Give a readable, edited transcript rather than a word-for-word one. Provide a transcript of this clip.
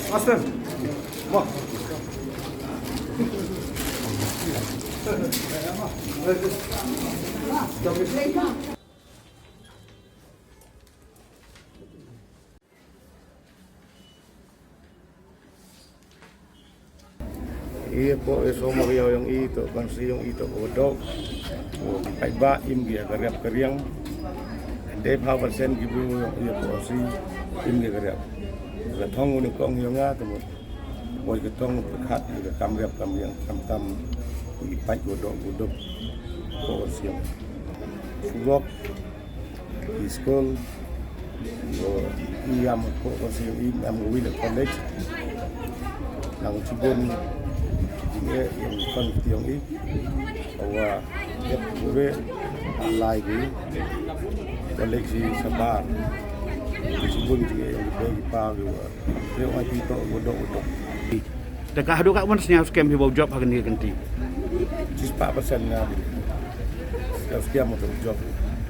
Aslan. Bak. Iya po, semua yang itu, bangsa yang itu bodok, baik baim dia kerap keriang, deh hawa sen gitu iya po si im dia kerap, ketong unik kong yang ngah tu, boleh ketong berkat juga kam yang tam baik bodok po si yang, work, di school, iya po si yang Wyrta college, nang cibun yang kon tiong i bahwa dia pure lagi koleksi sabar disebut juga yang dibagi pagi dia orang itu bodok Dekat hadu kat mana senyap scam hibaw job hari ni ganti. 4% na scam untuk job